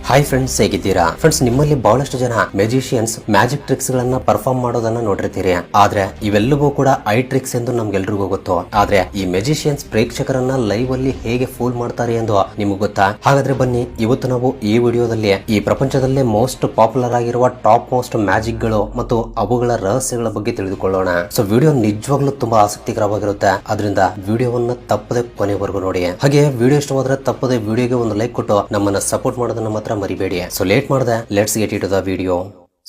Hi friends, ಹೇಗಿದ್ದೀರಾ friends? ನಿಮ್ಮಲ್ಲಿ ಬಹಳಷ್ಟು ಜನ ಮ್ಯಾಜಿಷಿಯನ್ಸ್ ಮ್ಯಾಜಿಕ್ ಟ್ರಿಕ್ಸ್ ಗಳನ್ನ ಪರ್ಫಾರ್ಮ್ ಮಾಡೋದನ್ನ ನೋಡಿರ್ತೀರಿ. ಆದ್ರೆ ಇವೆಲ್ಲವೂ ಕೂಡ ಐ ಟ್ರಿಕ್ಸ್ ಎಂದು ನಮ್ಗೆಲ್ರಿಗೂ ಗೊತ್ತು. ಆದ್ರೆ ಈ ಮ್ಯಾಜಿಷಿಯನ್ಸ್ ಪ್ರೇಕ್ಷಕರನ್ನ ಲೈವ್ ಅಲ್ಲಿ ಹೇಗೆ ಫೂಲ್ ಮಾಡ್ತಾರೆ ಎಂದು ನಿಮಗೆ ಗೊತ್ತಾ? ಹಾಗಾದ್ರೆ ಬನ್ನಿ, ಇವತ್ತು ನಾವು ಈ ವಿಡಿಯೋದಲ್ಲಿ ಈ ಪ್ರಪಂಚದಲ್ಲೇ ಮೋಸ್ಟ್ ಪಾಪ್ಯುಲರ್ ಆಗಿರುವ ಟಾಪ್ ಮೋಸ್ಟ್ ಮ್ಯಾಜಿಕ್ ಗಳು ಮತ್ತು ಅವುಗಳ ರಹಸ್ಯಗಳ ಬಗ್ಗೆ ತಿಳಿದುಕೊಳ್ಳೋಣ. ಸೊ ವಿಡಿಯೋ ನಿಜವಾಗ್ಲೂ ತುಂಬಾ ಆಸಕ್ತಿಕರವಾಗಿರುತ್ತೆ. ಅದರಿಂದ ವಿಡಿಯೋವನ್ನ ತಪ್ಪದೆ ಕೊನೆವರೆಗೂ ನೋಡಿ. ಹಾಗೆ ವಿಡಿಯೋ ಇಷ್ಟವಾದ್ರೆ ತಪ್ಪದೆ ವಿಡಿಯೋಗೆ ಒಂದು ಲೈಕ್ ಕೊಟ್ಟು ನಮ್ಮನ್ನ ಸಪೋರ್ಟ್ ಮಾಡೋದನ್ನ ಮಾತ್ರ ಮರಿಬೇಡಿ. ಸೊ ಲೇಟ್ ಮಾಡದೆ let's get it to the video.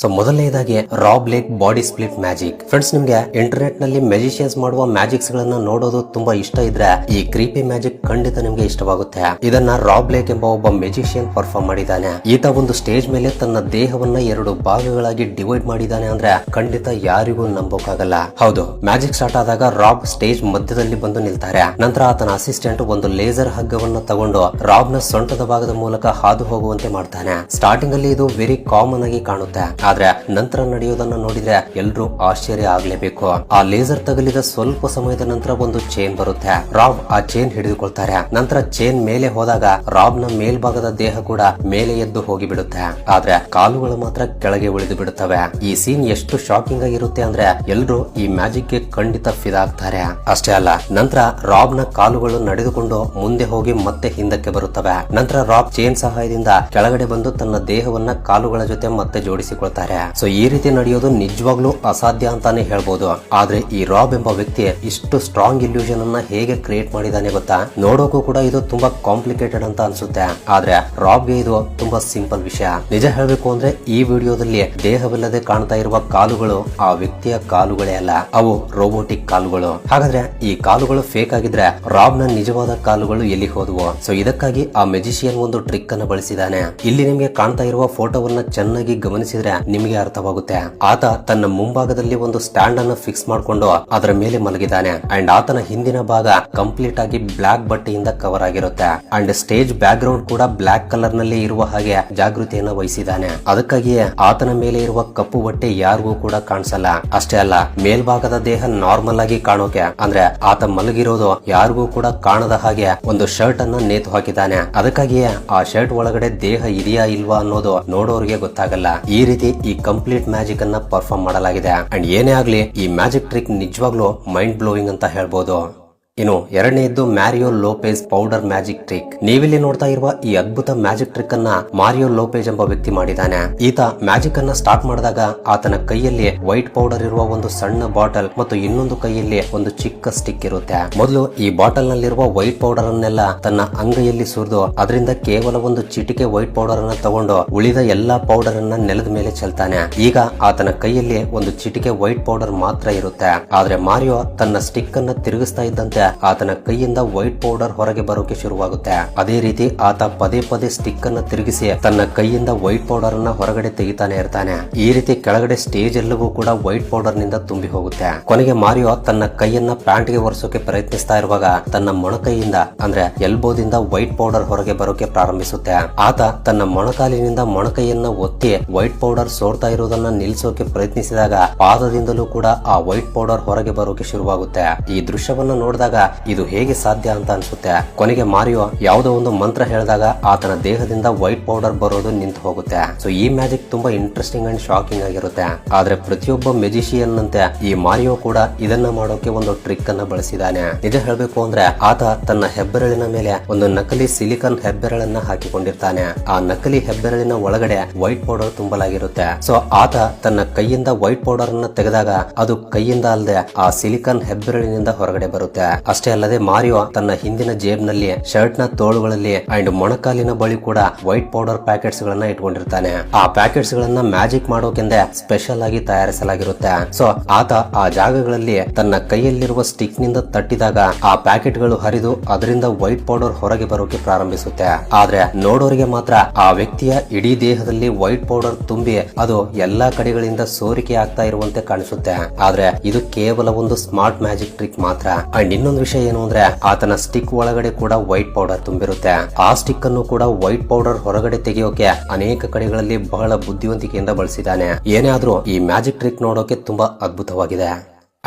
So ಮೊದಲನೇದಾಗಿ Rob Lake body split magic. Friends, ನಿಮ್ಗೆ ಇಂಟರ್ನೆಟ್ ನಲ್ಲಿ ಮ್ಯಾಜಿಷಿಯನ್ಸ್ ಮಾಡುವ ಮ್ಯಾಜಿಕ್ಸ್ ಗಳನ್ನ ನೋಡೋದು ತುಂಬಾ ಇಷ್ಟ ಇದ್ರೆ ಈ ಕ್ರೀಪಿ ಮ್ಯಾಜಿಕ್ ಖಂಡಿತ ನಿಮ್ಗೆ ಇಷ್ಟವಾಗುತ್ತೆ. ಇದನ್ನ ರಾಬ್ ಲೇಕ್ ಎಂಬ ಒಬ್ಬ ಮ್ಯಾಜಿಷಿಯನ್ ಪರ್ಫಾರ್ಮ್ ಮಾಡಿದ್ದಾನೆ. ಈತ ಒಂದು ಸ್ಟೇಜ್ ಮೇಲೆ ತನ್ನ ದೇಹವನ್ನ 2 ಭಾಗಗಳಾಗಿ ಡಿವೈಡ್ ಮಾಡಿದ್ದಾನೆ ಅಂದ್ರೆ ಖಂಡಿತ ಯಾರಿಗೂ ನಂಬೋಕಾಗಲ್ಲ. ಹೌದು, ಮ್ಯಾಜಿಕ್ ಸ್ಟಾರ್ಟ್ ಆದಾಗ ರಾಬ್ ಸ್ಟೇಜ್ ಮಧ್ಯದಲ್ಲಿ ಬಂದು ನಿಲ್ತಾರೆ. ನಂತರ ಆತನ ಅಸಿಸ್ಟೆಂಟ್ ಒಂದು ಲೇಸರ್ ಹಗ್ಗವನ್ನ ತಗೊಂಡು ರಾಬ್ ನ ಸೊಂಟದ ಭಾಗದ ಮೂಲಕ ಹಾದು ಹೋಗುವಂತೆ ಮಾಡ್ತಾನೆ. ಸ್ಟಾರ್ಟಿಂಗ್ ಅಲ್ಲಿ ಇದು ವೆರಿ ಕಾಮನ್ ಆಗಿ ಕಾಣುತ್ತೆ. ಆದ್ರೆ ನಂತರ ನಡೆಯೋದನ್ನ ನೋಡಿದ್ರೆ ಎಲ್ರೂ ಆಶ್ಚರ್ಯ ಆಗ್ಲೇಬೇಕು. ಆ ಲೇಸರ್ ತಗಲಿದ ಸ್ವಲ್ಪ ಸಮಯದ ನಂತರ ಒಂದು ಚೈನ್ ಬರುತ್ತೆ. ರಾಬ್ ಆ ಚೈನ್ ಹಿಡಿದುಕೊಳ್ತಾರೆ. ನಂತರ ಚೈನ್ ಮೇಲೆ ಹೋದಾಗ ರಾಬ್ ನ ಮೇಲ್ಭಾಗದ ದೇಹ ಕೂಡ ಮೇಲೆ ಎದ್ದು ಹೋಗಿ ಬಿಡುತ್ತೆ. ಆದ್ರೆ ಕಾಲುಗಳು ಮಾತ್ರ ಕೆಳಗೆ ಉಳಿದು ಬಿಡುತ್ತವೆ. ಈ ಸೀನ್ ಎಷ್ಟು ಶಾಕಿಂಗ್ ಆಗಿರುತ್ತೆ ಅಂದ್ರೆ ಎಲ್ರೂ ಈ ಮ್ಯಾಜಿಕ್ ಗೆ ಖಂಡಿತ ಫಿದಾಗ್ತಾರೆ. ಅಷ್ಟೇ ಅಲ್ಲ, ನಂತರ ರಾಬ್ ನ ಕಾಲುಗಳು ನಡೆದುಕೊಂಡು ಮುಂದೆ ಹೋಗಿ ಮತ್ತೆ ಹಿಂದಕ್ಕೆ ಬರುತ್ತವೆ. ನಂತರ ರಾಬ್ ಚೈನ್ ಸಹಾಯದಿಂದ ಕೆಳಗಡೆ ಬಂದು ತನ್ನ ದೇಹವನ್ನ ಕಾಲುಗಳ ಜೊತೆ ಮತ್ತೆ ಜೋಡಿಸಿಕೊಳ್ತಾರೆ. ಸೊ ಈ ರೀತಿ ನಡೆಯೋದು ನಿಜವಾಗ್ಲೂ ಅಸಾಧ್ಯ ಅಂತಾನೆ ಹೇಳ್ಬೋದು. ಆದ್ರೆ ಈ ರಾಬ್ ಎಂಬ ವ್ಯಕ್ತಿ ಇಷ್ಟು ಸ್ಟ್ರಾಂಗ್ ಇಲ್ಯೂಷನ್ ಅನ್ನ ಹೇಗೆ ಕ್ರಿಯೇಟ್ ಮಾಡಿದಾನೆ ಗೊತ್ತಾ? ನೋಡೋಕು ಕೂಡ ಇದು ತುಂಬಾ ಕಾಂಪ್ಲಿಕೇಟೆಡ್ ಅಂತ ಅನ್ಸುತ್ತೆ. ಆದ್ರೆ ರಾಬ್ಗೆ ಇದು ತುಂಬಾ ಸಿಂಪಲ್ ವಿಷಯ. ನಿಜ ಹೇಳ್ಬೇಕು ಅಂದ್ರೆ ಈ ವಿಡಿಯೋದಲ್ಲಿ ದೇಹವಿಲ್ಲದೆ ಕಾಣ್ತಾ ಇರುವ ಕಾಲುಗಳು ಆ ವ್ಯಕ್ತಿಯ ಕಾಲುಗಳೇ ಅಲ್ಲ, ಅವು ರೋಬೋಟಿಕ್ ಕಾಲುಗಳು. ಹಾಗಾದ್ರೆ ಈ ಕಾಲುಗಳು ಫೇಕ್ ಆಗಿದ್ರೆ ರಾಬ್ ನ ನಿಜವಾದ ಕಾಲುಗಳು ಎಲ್ಲಿ ಹೋದವು? ಸೊ ಇದಕ್ಕಾಗಿ ಆ ಮ್ಯಾಜಿಷಿಯನ್ ಒಂದು ಟ್ರಿಕ್ ಅನ್ನು ಬಳಸಿದಾನೆ. ಇಲ್ಲಿ ನಿಮ್ಗೆ ಕಾಣ್ತಾ ಇರುವ ಫೋಟೋವನ್ನ ಚೆನ್ನಾಗಿ ಗಮನಿಸಿದ್ರೆ ನಿಮಗೆ ಅರ್ಥವಾಗುತ್ತೆ. ಆತ ತನ್ನ ಮುಂಭಾಗದಲ್ಲಿ ಒಂದು ಸ್ಟ್ಯಾಂಡ್ ಅನ್ನು ಫಿಕ್ಸ್ ಮಾಡಿಕೊಂಡು ಅದರ ಮೇಲೆ ಮಲಗಿದ್ದಾನೆ. ಅಂಡ್ ಆತನ ಹಿಂದಿನ ಭಾಗ ಕಂಪ್ಲೀಟ್ ಆಗಿ ಬ್ಲಾಕ್ ಬಟ್ಟೆಯಿಂದ ಕವರ್ ಆಗಿರುತ್ತೆ. ಅಂಡ್ ಸ್ಟೇಜ್ ಬ್ಯಾಕ್ ಗ್ರೌಂಡ್ ಕೂಡ ಬ್ಲಾಕ್ ಕಲರ್ ನಲ್ಲಿ ಇರುವ ಹಾಗೆ ಜಾಗೃತಿಯನ್ನ ವಹಿಸಿದ್ದಾನೆ. ಅದಕ್ಕಾಗಿಯೇ ಆತನ ಮೇಲೆ ಇರುವ ಕಪ್ಪು ಬಟ್ಟೆ ಯಾರಿಗೂ ಕೂಡ ಕಾಣಿಸಲ್ಲ. ಅಷ್ಟೇ ಅಲ್ಲ, ಮೇಲ್ಭಾಗದ ದೇಹ ನಾರ್ಮಲ್ ಆಗಿ ಕಾಣೋಕೆ ಅಂದ್ರೆ ಆತ ಮಲಗಿರೋದು ಯಾರಿಗೂ ಕೂಡ ಕಾಣದ ಹಾಗೆ ಒಂದು ಶರ್ಟ್ ಅನ್ನ ನೇತು ಹಾಕಿದ್ದಾನೆ. ಅದಕ್ಕಾಗಿಯೇ ಆ ಶರ್ಟ್ ಒಳಗಡೆ ದೇಹ ಇದೆಯಾ ಇಲ್ವಾ ಅನ್ನೋದು ನೋಡೋರಿಗೆ ಗೊತ್ತಾಗಲ್ಲ. ಈ ರೀತಿ ಈ ಕಂಪ್ಲೀಟ್ ಮ್ಯಾಜಿಕ್ ಅನ್ನ ಪರ್ಫಾರ್ಮ್ ಮಾಡಲಾಗಿದೆ. ಅಂಡ್ ಏನೇ ಆಗ್ಲಿ, ಈ ಮ್ಯಾಜಿಕ್ ಟ್ರಿಕ್ ನಿಜವಾಗ್ಲೂ ಮೈಂಡ್ ಬ್ಲೋಯಿಂಗ್ ಅಂತ ಹೇಳ್ಬೋದು. ಇನ್ನು ಎರಡನೇದ್ದು marry you Lopez powder magic trick. ನೀವಿಲ್ಲಿ ನೋಡ್ತಾ ಇರುವ ಈ ಅದ್ಭುತ ಮ್ಯಾಜಿಕ್ ಟ್ರಿಕ್ ಅನ್ನ ಮಾರಿಯೋ ಲೋಪೆಜ್ ಎಂಬ ವ್ಯಕ್ತಿ ಮಾಡಿದ್ದಾನೆ. ಈತ ಮ್ಯಾಜಿಕ್ ಅನ್ನ ಸ್ಟಾರ್ಟ್ ಮಾಡಿದಾಗ ಆತನ ಕೈಯಲ್ಲಿ ವೈಟ್ ಪೌಡರ್ ಇರುವ ಒಂದು ಸಣ್ಣ ಬಾಟಲ್ ಮತ್ತು ಇನ್ನೊಂದು ಕೈಯಲ್ಲಿ ಒಂದು ಚಿಕ್ಕ ಸ್ಟಿಕ್ ಇರುತ್ತೆ. ಮೊದಲು ಈ ಬಾಟಲ್ ನಲ್ಲಿರುವ ವೈಟ್ ಪೌಡರ್ ಅನ್ನೆಲ್ಲ ತನ್ನ ಅಂಗೈಯಲ್ಲಿ ಸುರಿದು ಅದರಿಂದ ಕೇವಲ ಒಂದು ಚಿಟಿಕೆ ವೈಟ್ ಪೌಡರ್ ಅನ್ನ ತಗೊಂಡು ಉಳಿದ ಎಲ್ಲಾ ಪೌಡರ್ ಅನ್ನ ನೆಲದ ಮೇಲೆ ಚೆಲ್ತಾನೆ. ಈಗ ಆತನ ಕೈಯಲ್ಲಿ ಒಂದು ಚಿಟಿಕೆ ವೈಟ್ ಪೌಡರ್ ಮಾತ್ರ ಇರುತ್ತೆ. ಆದ್ರೆ ಮಾರಿಯೋ ತನ್ನ ಸ್ಟಿಕ್ ಅನ್ನ ತಿರುಗಿಸ್ತಾ ಇದ್ದಂತೆ ಆತನ ಕೈಯಿಂದ ವೈಟ್ ಪೌಡರ್ ಹೊರಗೆ ಬರೋಕೆ ಶುರುವಾಗುತ್ತೆ. ಅದೇ ರೀತಿ ಆತ ಪದೇ ಪದೇ ಸ್ಟಿಕ್ ಅನ್ನ ತಿರುಗಿಸಿ ತನ್ನ ಕೈಯಿಂದ ವೈಟ್ ಪೌಡರ್ ಅನ್ನ ಹೊರಗಡೆ ತೆಗಿತಾನೆ ಇರ್ತಾನೆ. ಈ ರೀತಿ ಕೆಳಗಡೆ ಸ್ಟೇಜ್ ಎಲ್ಲವೂ ಕೂಡ ವೈಟ್ ಪೌಡರ್ ನಿಂದ ತುಂಬಿ ಹೋಗುತ್ತೆ. ಕೊನೆಗೆ ಮಾರಿಯೋ ತನ್ನ ಕೈಯನ್ನ ಪ್ಯಾಂಟ್ ಗೆ ಒರೆಸೋಕೆ ಪ್ರಯತ್ನಿಸ್ತಾ ಇರುವಾಗ ತನ್ನ ಮೊಣಕೈಯಿಂದ ಅಂದ್ರೆ ಎಲ್ಬೋದಿಂದ ವೈಟ್ ಪೌಡರ್ ಹೊರಗೆ ಬರೋಕೆ ಪ್ರಾರಂಭಿಸುತ್ತೆ. ಆತ ತನ್ನ ಮೊಣಕಾಲಿನಿಂದ ಮೊಣಕೈಯನ್ನ ಒತ್ತಿ ವೈಟ್ ಪೌಡರ್ ಸೋರ್ತಾ ಇರುವುದನ್ನ ನಿಲ್ಲಿಸೋಕೆ ಪ್ರಯತ್ನಿಸಿದಾಗ ಪಾದದಿಂದಲೂ ಕೂಡ ಆ ವೈಟ್ ಪೌಡರ್ ಹೊರಗೆ ಬರೋಕೆ ಶುರುವಾಗುತ್ತೆ. ಈ ದೃಶ್ಯವನ್ನ ನೋಡಿದಾಗ ಇದು ಹೇಗೆ ಸಾಧ್ಯ ಅಂತ ಅನ್ಸುತ್ತೆ. ಕೊನೆಗೆ ಮಾರಿಯೋ ಯಾವುದೋ ಒಂದು ಮಂತ್ರ ಹೇಳಿದಾಗ ಆತನ ದೇಹದಿಂದ ವೈಟ್ ಪೌಡರ್ ಬರೋದು ನಿಂತು ಹೋಗುತ್ತೆ. ಸೊ ಈ ಮ್ಯಾಜಿಕ್ ತುಂಬಾ ಇಂಟ್ರೆಸ್ಟಿಂಗ್ ಅಂಡ್ ಶಾಕಿಂಗ್ ಆಗಿರುತ್ತೆ. ಆದ್ರೆ ಪ್ರತಿಯೊಬ್ಬ ಮ್ಯಾಜಿಷಿಯನ್ ನಂತೆ ಈ ಮಾರಿಯೋ ಕೂಡ ಇದನ್ನ ಮಾಡೋಕೆ ಒಂದು ಟ್ರಿಕ್ ಅನ್ನ ಬಳಸಿದಾನೆ. ನಿಜ ಹೇಳ್ಬೇಕು ಅಂದ್ರೆ ಆತ ತನ್ನ ಹೆಬ್ಬೆರಳಿನ ಮೇಲೆ ಒಂದು ನಕಲಿ ಸಿಲಿಕಾನ್ ಹೆಬ್ಬೆರಳನ್ನ ಹಾಕಿಕೊಂಡಿರ್ತಾನೆ. ಆ ನಕಲಿ ಹೆಬ್ಬೆರಳಿನ ಒಳಗಡೆ ವೈಟ್ ಪೌಡರ್ ತುಂಬಲಾಗಿರುತ್ತೆ. ಸೊ ಆತ ತನ್ನ ಕೈಯಿಂದ ವೈಟ್ ಪೌಡರ್ ಅನ್ನ ತೆಗೆದಾಗ ಅದು ಕೈಯಿಂದ ಅಲ್ಲದೆ ಆ ಸಿಲಿಕಾನ್ ಹೆಬ್ಬೆರಳಿನಿಂದ ಹೊರಗಡೆ ಬರುತ್ತೆ. ಅಷ್ಟೇ ಅಲ್ಲದೆ ಮಾರಿಯೋ ತನ್ನ ಹಿಂದಿನ ಜೇಬ್ನಲ್ಲಿ ಶರ್ಟ್ ನ ತೋಳುಗಳಲ್ಲಿ ಅಂಡ್ ಮೊಣಕಾಲಿನ ಬಳಿ ಕೂಡ ವೈಟ್ ಪೌಡರ್ ಪ್ಯಾಕೆಟ್ಸ್ ಗಳನ್ನ ಇಟ್ಕೊಂಡಿರ್ತಾನೆ. ಆ ಪ್ಯಾಕೆಟ್ಸ್ ಗಳನ್ನ ಮ್ಯಾಜಿಕ್ ಮಾಡೋಕೆಂದೇ ಸ್ಪೆಷಲ್ ಆಗಿ ತಯಾರಿಸಲಾಗಿರುತ್ತೆ. ಸೊ ಆತ ಆ ಜಾಗಗಳಲ್ಲಿ ತನ್ನ ಕೈಯಲ್ಲಿರುವ ಸ್ಟಿಕ್ ನಿಂದ ತಟ್ಟಿದಾಗ ಆ ಪ್ಯಾಕೆಟ್ ಗಳು ಹರಿದು ಅದರಿಂದ ವೈಟ್ ಪೌಡರ್ ಹೊರಗೆ ಬರೋಕೆ ಪ್ರಾರಂಭಿಸುತ್ತೆ. ಆದ್ರೆ ನೋಡೋರಿಗೆ ಮಾತ್ರ ಆ ವ್ಯಕ್ತಿಯ ಇಡೀ ದೇಹದಲ್ಲಿ ವೈಟ್ ಪೌಡರ್ ತುಂಬಿ ಅದು ಎಲ್ಲಾ ಕಡೆಗಳಿಂದ ಸೋರಿಕೆ ಆಗ್ತಾ ಇರುವಂತೆ ಕಾಣಿಸುತ್ತೆ. ಆದ್ರೆ ಇದು ಕೇವಲ ಒಂದು ಸ್ಮಾರ್ಟ್ ಮ್ಯಾಜಿಕ್ ಟ್ರಿಕ್ ಮಾತ್ರ. ಅಂಡ್ ಇನ್ನೊಂದು ವಿಷಯ ಏನು ಅಂದ್ರೆ ಆತನ ಸ್ಟಿಕ್ ಒಳಗಡೆ ಕೂಡ ವೈಟ್ ಪೌಡರ್ ತುಂಬಿರುತ್ತೆ. ಆ ಸ್ಟಿಕ್ ಅನ್ನು ಕೂಡ ವೈಟ್ ಪೌಡರ್ ಹೊರಗಡೆ ತೆಗೆಯೋಕೆ ಅನೇಕ ಕಡೆಗಳಲ್ಲಿ ಬಹಳ ಬುದ್ಧಿವಂತಿಕೆಯಿಂದ ಬಳಸಿದ್ದಾನೆ. ಏನೇ ಆದ್ರೂ ಈ ಮ್ಯಾಜಿಕ್ ಟ್ರಿಕ್ ನೋಡೋಕೆ ತುಂಬಾ ಅದ್ಭುತವಾಗಿದೆ.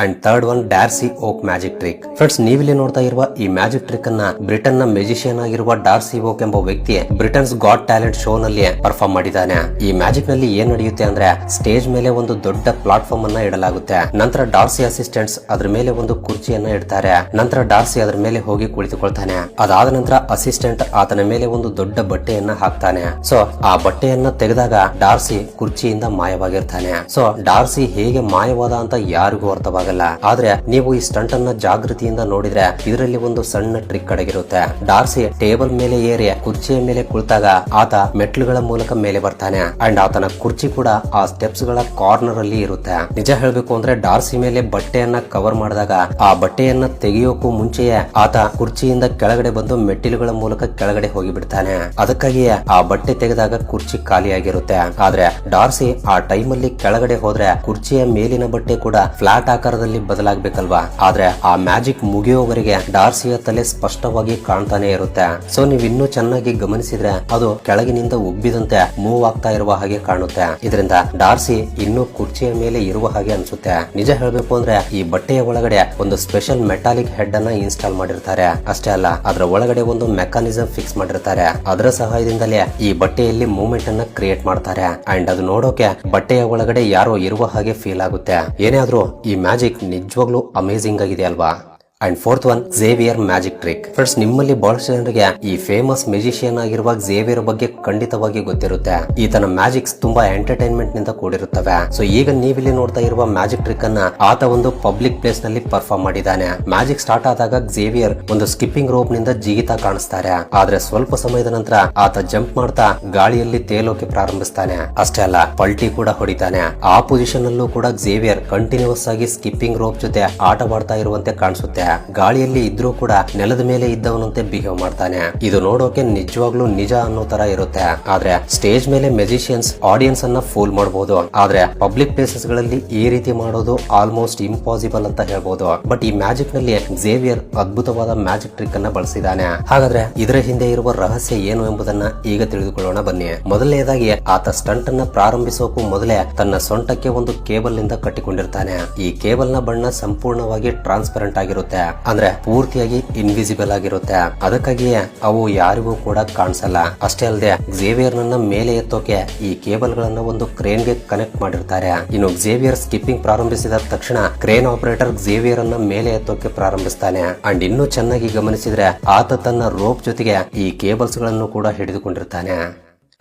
And third one Darcy Oake magic trick. Friends, ನೀವಿಲ್ಲಿ ನೋಡ್ತಾ ಇರುವ ಈ ಮ್ಯಾಜಿಕ್ ಟ್ರಿಕ್ ಅನ್ನ ಬ್ರಿಟನ್ ನ ಮ್ಯಾಜಿಷಿಯನ್ ಆಗಿರುವ ಡಾರ್ಸಿ ಓಕ್ ಎಂಬ ವ್ಯಕ್ತಿ ಬ್ರಿಟನ್ಸ್ ಗಾಟ್ ಟ್ಯಾಲೆಂಟ್ ಶೋ ನಲ್ಲಿ ಪರ್ಫಾರ್ಮ್ ಮಾಡಿದ್ದಾನೆ. ಈ ಮ್ಯಾಜಿಕ್ ನಲ್ಲಿ ಏನ್ ನಡೆಯುತ್ತೆ ಅಂದ್ರೆ ಸ್ಟೇಜ್ ಮೇಲೆ ಒಂದು ದೊಡ್ಡ ಪ್ಲಾಟ್ಫಾರ್ಮ್ ಅನ್ನ ಇಡಲಾಗುತ್ತೆ. ನಂತರ ಡಾರ್ಸಿ ಅಸಿಸ್ಟೆಂಟ್ಸ್ ಅದ್ರ ಮೇಲೆ ಒಂದು ಕುರ್ಚಿಯನ್ನ ಇಡ್ತಾರೆ. ನಂತರ ಡಾರ್ಸಿ ಅದ್ರ ಮೇಲೆ ಹೋಗಿ ಕುಳಿತುಕೊಳ್ತಾನೆ. ಅದಾದ ನಂತರ ಅಸಿಸ್ಟೆಂಟ್ ಆತನ ಮೇಲೆ ಒಂದು ದೊಡ್ಡ ಬಟ್ಟೆಯನ್ನ ಹಾಕ್ತಾನೆ. ಸೊ ಆ ಬಟ್ಟೆಯನ್ನ ತೆಗೆದಾಗ ಡಾರ್ಸಿ ಕುರ್ಚಿಯಿಂದ ಮಾಯವಾಗಿರ್ತಾನೆ. ಸೊ ಡಾರ್ಸಿ ಹೇಗೆ ಮಾಯವಾದ ಅಂತ ಯಾರಿಗೂ ಅರ್ಥವಾಗಲ್ಲ. ಆದ್ರೆ ನೀವು ಈ ಸ್ಟಂಟ್ ಅನ್ನ ಜಾಗೃತಿಯಿಂದ ನೋಡಿದ್ರೆ ಇದರಲ್ಲಿ ಒಂದು ಸಣ್ಣ ಟ್ರಿಕ್ ಅಡಗಿರುತ್ತೆ. ಡಾರ್ಸಿ ಟೇಬಲ್ ಮೇಲೆ ಏರಿ ಕುರ್ಚಿಯ ಮೇಲೆ ಕುಳಿತಾಗ ಆತ ಮೆಟ್ಲುಗಳ ಮೂಲಕ ಮೇಲೆ ಬರ್ತಾನೆ. ಅಂಡ್ ಆತನ ಕುರ್ಚಿ ಕೂಡ ಆ ಸ್ಟೆಪ್ಸ್ ಗಳ ಕಾರ್ನರ್ ಅಲ್ಲಿ ಇರುತ್ತೆ. ನಿಜ ಹೇಳ್ಬೇಕು ಅಂದ್ರೆ ಡಾರ್ಸಿ ಮೇಲೆ ಬಟ್ಟೆಯನ್ನ ಕವರ್ ಮಾಡಿದಾಗ ಆ ಬಟ್ಟೆಯನ್ನ ತೆಗೆಯೋಕು ಮುಂಚೆಯೇ ಆತ ಕುರ್ಚಿಯಿಂದ ಕೆಳಗಡೆ ಬಂದು ಮೆಟ್ಟಿಲುಗಳ ಮೂಲಕ ಕೆಳಗಡೆ ಹೋಗಿ ಬಿಡ್ತಾನೆ. ಅದಕ್ಕಾಗಿಯೇ ಆ ಬಟ್ಟೆ ತೆಗೆದಾಗ ಕುರ್ಚಿ ಖಾಲಿಯಾಗಿರುತ್ತೆ. ಆದ್ರೆ ಡಾರ್ಸಿ ಆ ಟೈಮ್ ಅಲ್ಲಿ ಕೆಳಗಡೆ ಹೋದ್ರೆ ಕುರ್ಚಿಯ ಮೇಲಿನ ಬಟ್ಟೆ ಕೂಡ ಫ್ಲಾಟ್ ಆಕಾರದಲ್ಲಿ ಬದಲಾಗಬೇಕಲ್ವಾ. ಆದ್ರೆ ಆ ಮ್ಯಾಜಿಕ್ ಮುಗಿಯೋವರೆಗೆ ಡಾರ್ಸಿಯ ತಲೆ ಸ್ಪಷ್ಟವಾಗಿ ಕಾಣ್ತಾನೆ ಇರುತ್ತೆ. ಸೊ ನೀವು ಇನ್ನೂ ಚೆನ್ನಾಗಿ ಗಮನಿಸಿದ್ರೆ ಅದು ಕೆಳಗಿನಿಂದ ಉಬ್ಬಿದಂತೆ ಮೂವ್ ಆಗ್ತಾ ಇರುವ ಹಾಗೆ ಕಾಣುತ್ತೆ. ಇದರಿಂದ ಡಾರ್ಸಿ ಇನ್ನೂ ಕುರ್ಚಿಯ ಮೇಲೆ ಇರುವ ಹಾಗೆ ಅನ್ಸುತ್ತೆ. ನಿಜ ಹೇಳ್ಬೇಕು ಅಂದ್ರೆ ಈ ಬಟ್ಟೆಯ ಒಳಗಡೆ ಒಂದು ಸ್ಪೆಷಲ್ ಮೆಟಾಲಿಕ್ ಹೆಡ್ ಅನ್ನ ಇನ್ಸ್ಟಾಲ್ ಮಾಡಿರ್ತಾರೆ. ಅಷ್ಟೇ ಅಲ್ಲ, ಅದರ ಒಳಗಡೆ ಒಂದು ಮೆಕಾನಿಸಮ್ ಫಿಕ್ಸ್ ಮಾಡಿರ್ತಾರೆ. ಅದರ ಸಹಾಯದಿಂದಲೇ ಈ ಬಟ್ಟೆಯಲ್ಲಿ ಮೂವ್ಮೆಂಟ್ ಅನ್ನ ಕ್ರಿಯೇಟ್ ಮಾಡ್ತಾರೆ. ಅಂಡ್ ಅದು ನೋಡೋಕೆ ಬಟ್ಟೆಯ ಒಳಗಡೆ ಯಾರೋ ಇರುವ ಹಾಗೆ ಫೀಲ್ ಆಗುತ್ತೆ. ಏನೇ ಆದ್ರೂ ಈ ಮ್ಯಾಜಿಕ್ ನಿಜವಾಗ್ಲೂ ಅಮೇಜಿಂಗ್ ಆಗಿದೆ ಅಲ್ವಾ. And fourth one, Xavier magic trick. Friends, ನಿಮ್ಮಲ್ಲಿ ಬಹಳಷ್ಟು ಜನರಿಗೆ ಈ ಫೇಮಸ್ ಮ್ಯಾಜಿಷಿಯನ್ ಆಗಿರುವ ಝೇವಿಯರ್ ಬಗ್ಗೆ ಖಂಡಿತವಾಗಿ ಗೊತ್ತಿರುತ್ತೆ. ಈತನ ಮ್ಯಾಜಿಕ್ಸ್ ತುಂಬಾ ಎಂಟರ್ಟೈನ್ಮೆಂಟ್ ನಿಂದ ಕೂಡಿರುತ್ತವೆ. ಸೊ ಈಗ ನೀವಿಲ್ಲಿ ನೋಡ್ತಾ ಇರುವ ಮ್ಯಾಜಿಕ್ ಟ್ರಿಕ್ ಅನ್ನ ಆತ ಒಂದು ಪಬ್ಲಿಕ್ ಪ್ಲೇಸ್ ನಲ್ಲಿ ಪರ್ಫಾರ್ಮ್ ಮಾಡಿದ್ದಾನೆ. ಮ್ಯಾಜಿಕ್ ಸ್ಟಾರ್ಟ್ ಆದಾಗ ಝೇವಿಯರ್ ಒಂದು ಸ್ಕಿಪ್ಪಿಂಗ್ ರೋಪ್ ನಿಂದ ಜಿಗಿತಾ ಕಾಣಿಸ್ತಾರೆ. ಆದ್ರೆ ಸ್ವಲ್ಪ ಸಮಯದ ನಂತರ ಆತ ಜಂಪ್ ಮಾಡ್ತಾ ಗಾಳಿಯಲ್ಲಿ ತೇಲೋಕೆ ಪ್ರಾರಂಭಿಸ್ತಾನೆ. ಅಷ್ಟೇ ಅಲ್ಲ, ಪಲ್ಟಿ ಕೂಡ ಹೊಡಿತಾನೆ. ಆ ಪೊಸಿಷನ್ ಅಲ್ಲೂ ಕೂಡ ಝೇವಿಯರ್ ಕಂಟಿನ್ಯೂಸ್ ಆಗಿ ಸ್ಕಿಪ್ಪಿಂಗ್ ರೋಪ್ ಜೊತೆ ಆಟವಾಡ್ತಾ ಇರುವಂತೆ ಕಾಣಿಸುತ್ತೆ. ಗಾಳಿಯಲ್ಲಿ ಇದ್ರೂ ಕೂಡ ನೆಲದ ಮೇಲೆ ಇದ್ದವನಂತೆ ಬಿಹೇವ್ ಮಾಡ್ತಾನೆ. ಇದು ನೋಡೋಕೆ ನಿಜವಾಗ್ಲೂ ನಿಜ ಅನ್ನೋ ತರ ಇರುತ್ತೆ. ಆದ್ರೆ ಸ್ಟೇಜ್ ಮೇಲೆ ಮ್ಯಾಜಿಷಿಯನ್ಸ್ ಆಡಿಯನ್ಸ್ ಅನ್ನ ಫೂಲ್ ಮಾಡಬಹುದು. ಆದ್ರೆ ಪಬ್ಲಿಕ್ ಪ್ಲೇಸಸ್ ಗಳಲ್ಲಿ ಈ ರೀತಿ ಮಾಡೋದು ಆಲ್ಮೋಸ್ಟ್ ಇಂಪಾಸಿಬಲ್ ಅಂತ ಹೇಳ್ಬೋದು. ಬಟ್ ಈ ಮ್ಯಾಜಿಕ್ ನಲ್ಲಿ ಝೇವಿಯರ್ ಅದ್ಭುತವಾದ ಮ್ಯಾಜಿಕ್ ಟ್ರಿಕ್ ಅನ್ನ ಬಳಸಿದ್ದಾನೆ. ಹಾಗಾದ್ರೆ ಇದರ ಹಿಂದೆ ಇರುವ ರಹಸ್ಯ ಏನು ಎಂಬುದನ್ನ ಈಗ ತಿಳಿದುಕೊಳ್ಳೋಣ ಬನ್ನಿ. ಮೊದಲನೇದಾಗಿ ಆತ ಸ್ಟಂಟ್ ಅನ್ನ ಪ್ರಾರಂಭಿಸೋಕು ಮೊದಲೇ ತನ್ನ ಸೊಂಟಕ್ಕೆ ಒಂದು ಕೇಬಲ್ ನಿಂದ ಕಟ್ಟಿಕೊಂಡಿರ್ತಾನೆ. ಈ ಕೇಬಲ್ ನ ಬಣ್ಣ ಸಂಪೂರ್ಣವಾಗಿ ಟ್ರಾನ್ಸ್ಪರೆಂಟ್ ಆಗಿರುತ್ತೆ. ಅಂದ್ರೆ ಪೂರ್ತಿಯಾಗಿ ಇನ್ವಿಸಿಬಲ್ ಆಗಿರುತ್ತೆ. ಅದಕ್ಕಾಗಿಯೇ ಅವು ಯಾರಿಗೂ ಕೂಡ ಕಾಣಿಸಲ್ಲ. ಅಷ್ಟೇ ಅಲ್ಲದೆ ಝೇವಿಯರ್ ನನ್ನ ಮೇಲೆ ಎತ್ತೋಕೆ ಈ ಕೇಬಲ್ ಗಳನ್ನ ಒಂದು ಕ್ರೇನ್ ಗೆ ಕನೆಕ್ಟ್ ಮಾಡಿರ್ತಾರೆ. ಇನ್ನು ಝೇವಿಯರ್ ಸ್ಕಿಪ್ಪಿಂಗ್ ಪ್ರಾರಂಭಿಸಿದ ತಕ್ಷಣ ಕ್ರೇನ್ ಆಪರೇಟರ್ ಝೇವಿಯರ್ ಅನ್ನ ಮೇಲೆ ಎತ್ತೋಕೆ ಪ್ರಾರಂಭಿಸ್ತಾನೆ. ಅಂಡ್ ಇನ್ನೂ ಚೆನ್ನಾಗಿ ಗಮನಿಸಿದ್ರೆ ಆತ ತನ್ನ ರೋಪ್ ಜೊತೆಗೆ ಈ ಕೇಬಲ್ಸ್ ಗಳನ್ನು ಕೂಡ ಹಿಡಿದುಕೊಂಡಿರ್ತಾನೆ.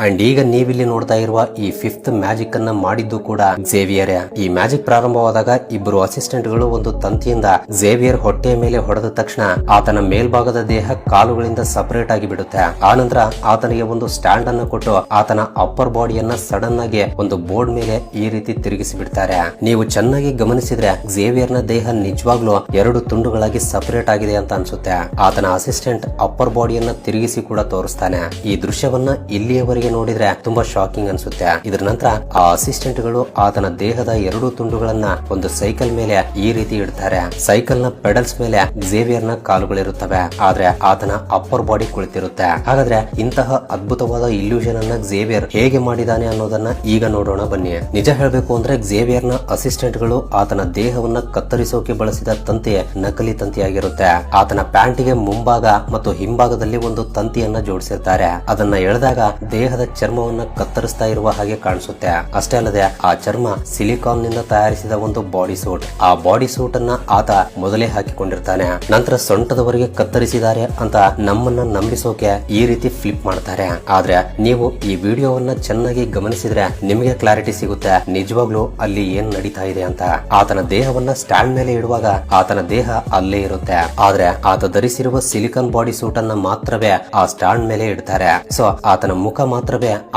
ಅಂಡ್ ಈಗ ನೀವಿಲ್ಲಿ ನೋಡ್ತಾ ಇರುವ ಈ ಫಿಫ್ತ್ ಮ್ಯಾಜಿಕ್ ಅನ್ನ ಮಾಡಿದ್ದು ಕೂಡ ಝೇವಿಯರ್. ಈ ಮ್ಯಾಜಿಕ್ ಪ್ರಾರಂಭವಾದಾಗ ಇಬ್ಬರು ಅಸಿಸ್ಟೆಂಟ್ ಗಳು ಒಂದು ತಂತಿಯಿಂದ ಝೇವಿಯರ್ ಹೊಟ್ಟೆಯ ಮೇಲೆ ಹೊಡೆದ ತಕ್ಷಣ ಆತನ ಮೇಲ್ಭಾಗದ ದೇಹ ಕಾಲುಗಳಿಂದ ಸಪರೇಟ್ ಆಗಿ ಬಿಡುತ್ತೆ. ಆನಂತರ ಆತನಿಗೆ ಒಂದು ಸ್ಟ್ಯಾಂಡ್ ಅನ್ನ ಕೊಟ್ಟು ಆತನ ಅಪ್ಪರ್ ಬಾಡಿಯನ್ನ ಸಡನ್ ಆಗಿ ಒಂದು ಬೋರ್ಡ್ ಮೇಲೆ ಈ ರೀತಿ ತಿರುಗಿಸಿ ಬಿಡ್ತಾರೆ. ನೀವು ಚೆನ್ನಾಗಿ ಗಮನಿಸಿದ್ರೆ ಝೇವಿಯರ್ ನ ದೇಹ ನಿಜವಾಗ್ಲೂ ಎರಡು ತುಂಡುಗಳಾಗಿ ಸಪರೇಟ್ ಆಗಿದೆ ಅಂತ ಅನ್ಸುತ್ತೆ. ಆತನ ಅಸಿಸ್ಟೆಂಟ್ ಅಪ್ಪರ್ ಬಾಡಿಯನ್ನ ತಿರುಗಿಸಿ ಕೂಡ ತೋರಿಸ್ತಾನೆ. ಈ ದೃಶ್ಯವನ್ನ ಇಲ್ಲಿಯವರೆಗೆ ನೋಡಿದ್ರೆ ತುಂಬಾ ಶಾಕಿಂಗ್ ಅನ್ಸುತ್ತೆ. ಇದರ ನಂತರ ಆ ಅಸಿಸ್ಟೆಂಟ್ ಗಳು ಆತನ ದೇಹದ ಎರಡು ತುಂಡುಗಳನ್ನ ಒಂದು ಸೈಕಲ್ ಮೇಲೆ ಈ ರೀತಿ ಇಡ್ತಾರೆ. ಸೈಕಲ್ ನ ಪೆಡಲ್ಸ್ ಮೇಲೆ ಝೇವಿಯರ್ ನ ಕಾಲುಗಳಿರುತ್ತವೆ. ಆದ್ರೆ ಆತನ ಅಪ್ಪರ್ ಬಾಡಿ ಕುಳಿತಿರುತ್ತೆ. ಹಾಗಾದ್ರೆ ಇಂತಹ ಅದ್ಭುತವಾದ ಇಲ್ಯೂಷನ್ ಅನ್ನ ಝೇವಿಯರ್ ಹೇಗೆ ಮಾಡಿದಾನೆ ಅನ್ನೋದನ್ನ ಈಗ ನೋಡೋಣ ಬನ್ನಿ. ನಿಜ ಹೇಳ್ಬೇಕು ಅಂದ್ರೆ ಝೇವಿಯರ್ ನ ಅಸಿಸ್ಟೆಂಟ್ ಗಳು ಆತನ ದೇಹವನ್ನ ಕತ್ತರಿಸೋಕೆ ಬಳಸಿದ ತಂತಿ ನಕಲಿ ತಂತಿಯಾಗಿರುತ್ತೆ. ಆತನ ಪ್ಯಾಂಟಿಗೆ ಮುಂಭಾಗ ಮತ್ತು ಹಿಂಭಾಗದಲ್ಲಿ ಒಂದು ತಂತಿಯನ್ನ ಜೋಡಿಸಿರ್ತಾರೆ. ಅದನ್ನ ಎಳೆದಾಗ ದೇಹದ ಚರ್ಮವನ್ನ ಕತ್ತರಿಸ್ತಾ ಇರುವ ಹಾಗೆ ಕಾಣಿಸುತ್ತೆ. ಅಷ್ಟೇ ಅಲ್ಲದೆ ಆ ಚರ್ಮ ಸಿಲಿಕಾನ್ ನಿಂದ ತಯಾರಿಸಿದ ಒಂದು ಬಾಡಿ ಸೂಟ್. ಆ ಬಾಡಿ ಸೂಟ್ ಅನ್ನ ಆತ ಮೊದಲೇ ಹಾಕಿಕೊಂಡಿರ್ತಾನೆ. ನಂತರ ಸೊಂಟದವರೆಗೆ ಕತ್ತರಿಸಿದ್ದಾರೆ ಅಂತ ನಮ್ಮನ್ನ ನಂಬಿಸೋಕೆ ಈ ರೀತಿ ಫ್ಲಿಪ್ ಮಾಡ್ತಾರೆ. ಆದ್ರೆ ನೀವು ಈ ವಿಡಿಯೋವನ್ನ ಚೆನ್ನಾಗಿ ಗಮನಿಸಿದ್ರೆ ನಿಮಗೆ ಕ್ಲಾರಿಟಿ ಸಿಗುತ್ತೆ ನಿಜವಾಗ್ಲೂ ಅಲ್ಲಿ ಏನ್ ನಡೀತಾ ಇದೆ ಅಂತ. ಆತನ ದೇಹವನ್ನ ಸ್ಟ್ಯಾಂಡ್ ಮೇಲೆ ಇಡುವಾಗ ಆತನ ದೇಹ ಅಲ್ಲೇ ಇರುತ್ತೆ. ಆದ್ರೆ ಆತ ಧರಿಸಿರುವ ಸಿಲಿಕಾನ್ ಬಾಡಿ ಸೂಟ್ ಅನ್ನ ಮಾತ್ರವೇ ಆ ಸ್ಟ್ಯಾಂಡ್ ಮೇಲೆ ಇಡ್ತಾರೆ. ಸೊ ಆತನ ಮುಖ ಮಾತ್ರವೇ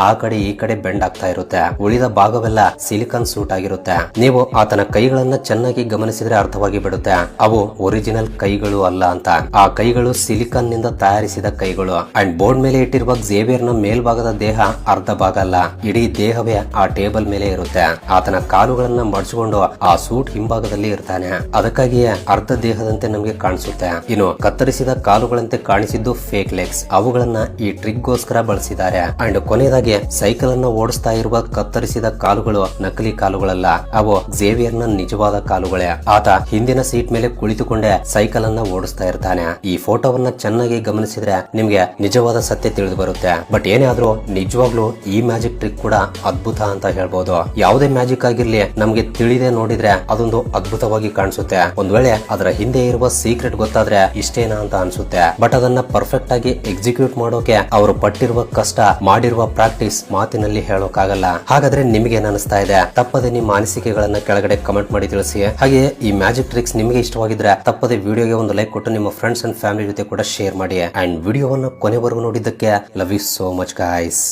ಆ ಕಡೆ ಈ ಕಡೆ ಬೆಂಡ್ ಆಗ್ತಾ ಇರುತ್ತೆ. ಉಳಿದ ಭಾಗವೆಲ್ಲ ಸಿಲಿಕಾನ್ ಸೂಟ್ ಆಗಿರುತ್ತೆ. ನೀವು ಆತನ ಕೈಗಳನ್ನ ಚೆನ್ನಾಗಿ ಗಮನಿಸಿದ್ರೆ ಅರ್ಥವಾಗಿ ಬಿಡುತ್ತೆ ಅವು ಒರಿಜಿನಲ್ ಕೈಗಳು ಅಲ್ಲ ಅಂತ. ಆ ಕೈಗಳು ಸಿಲಿಕಾನ್ ನಿಂದ ತಯಾರಿಸಿದ ಕೈಗಳು. ಅಂಡ್ ಬೋರ್ಡ್ ಮೇಲೆ ಇಟ್ಟಿರುವ ಝೇವಿಯರ್ ನ ಮೇಲ್ಭಾಗದ ದೇಹ ಅರ್ಧ ಭಾಗ ಅಲ್ಲ, ಇಡೀ ದೇಹವೇ ಆ ಟೇಬಲ್ ಮೇಲೆ ಇರುತ್ತೆ. ಆತನ ಕಾಲುಗಳನ್ನ ಮಡಚಿಕೊಂಡು ಆ ಸೂಟ್ ಹಿಂಭಾಗದಲ್ಲಿ ಇರ್ತಾನೆ. ಅದಕ್ಕಾಗಿಯೇ ಅರ್ಧ ದೇಹದಂತೆ ನಮಗೆ ಕಾಣಿಸುತ್ತೆ. ಇನ್ನು ಕತ್ತರಿಸಿದ ಕಾಲುಗಳಂತೆ ಕಾಣಿಸಿದ್ದು ಫೇಕ್ ಲೆಗ್ಸ್. ಅವುಗಳನ್ನ ಈ ಟ್ರಿಕ್ ಗೋಸ್ಕರ ಬಳಸಿದ್ದಾರೆ. ಅಂಡ್ ಅಂಡ್ ಕೊನೆಯದಾಗಿ ಸೈಕಲ್ ಅನ್ನ ಓಡಿಸ್ತಾ ಇರುವ ಕತ್ತರಿಸಿದ ಕಾಲುಗಳು ನಕಲಿ ಕಾಲುಗಳಲ್ಲ, ಅವು ಝೇವಿಯರ್ ನ ನಿಜವಾದ ಕಾಲುಗಳೇ. ಆತ ಹಿಂದಿನ ಸೀಟ್ ಮೇಲೆ ಕುಳಿತುಕೊಂಡೇ ಸೈಕಲ್ ಅನ್ನ ಓಡಿಸ್ತಾ ಇರ್ತಾನೆ. ಈ ಫೋಟೋವನ್ನ ಚೆನ್ನಾಗಿ ಗಮನಿಸಿದ್ರೆ ನಿಮ್ಗೆ ನಿಜವಾದ ಸತ್ಯ ತಿಳಿದು ಬರುತ್ತೆ. ಬಟ್ ಏನೇ ಆದ್ರೂ ನಿಜವಾಗ್ಲೂ ಈ ಮ್ಯಾಜಿಕ್ ಟ್ರಿಕ್ ಕೂಡ ಅದ್ಭುತ ಅಂತ ಹೇಳ್ಬೋದು. ಯಾವುದೇ ಮ್ಯಾಜಿಕ್ ಆಗಿರ್ಲಿ, ನಮ್ಗೆ ತಿಳಿದೇ ನೋಡಿದ್ರೆ ಅದೊಂದು ಅದ್ಭುತವಾಗಿ ಕಾಣಿಸುತ್ತೆ. ಒಂದ್ ವೇಳೆ ಅದರ ಹಿಂದೆ ಇರುವ ಸೀಕ್ರೆಟ್ ಗೊತ್ತಾದ್ರೆ ಇಷ್ಟೇನಾ ಅಂತ ಅನ್ಸುತ್ತೆ. ಬಟ್ ಅದನ್ನ ಪರ್ಫೆಕ್ಟ್ ಆಗಿ ಎಕ್ಸಿಕ್ಯೂಟ್ ಮಾಡೋಕೆ ಅವರು ಪಟ್ಟಿರುವ ಕಷ್ಟ, ಮಾಡಿರುವ ಪ್ರಾಕ್ಟೀಸ್ ಮಾತಿನಲ್ಲಿ ಹೇಳೋಕ್ಕಾಗಲ್ಲ. ಹಾಗಾದ್ರೆ ನಿಮ್ಗೆ ಏನ್ ಅನಿಸ್ತಾ ಇದೆ? ತಪ್ಪದೆ ನಿಮ್ಮ ಅನಿಸಿಕೆಗಳನ್ನ ಕೆಳಗಡೆ ಕಮೆಂಟ್ ಮಾಡಿ ತಿಳಿಸಿ. ಹಾಗೆ ಈ ಮ್ಯಾಜಿಕ್ ಟ್ರಿಕ್ಸ್ ನಿಮಗೆ ಇಷ್ಟವಾಗಿದ್ರೆ ತಪ್ಪದೆ ವಿಡಿಯೋಗೆ ಒಂದು ಲೈಕ್ ಕೊಟ್ಟು ನಿಮ್ಮ ಫ್ರೆಂಡ್ಸ್ ಅಂಡ್ ಫ್ಯಾಮಿಲಿ ಜೊತೆ ಕೂಡ ಶೇರ್ ಮಾಡಿ. ಅಂಡ್ ವಿಡಿಯೋವನ್ನ ಕೊನೆವರೆಗೂ ನೋಡಿದ್ದಕ್ಕೆ love you so much guys.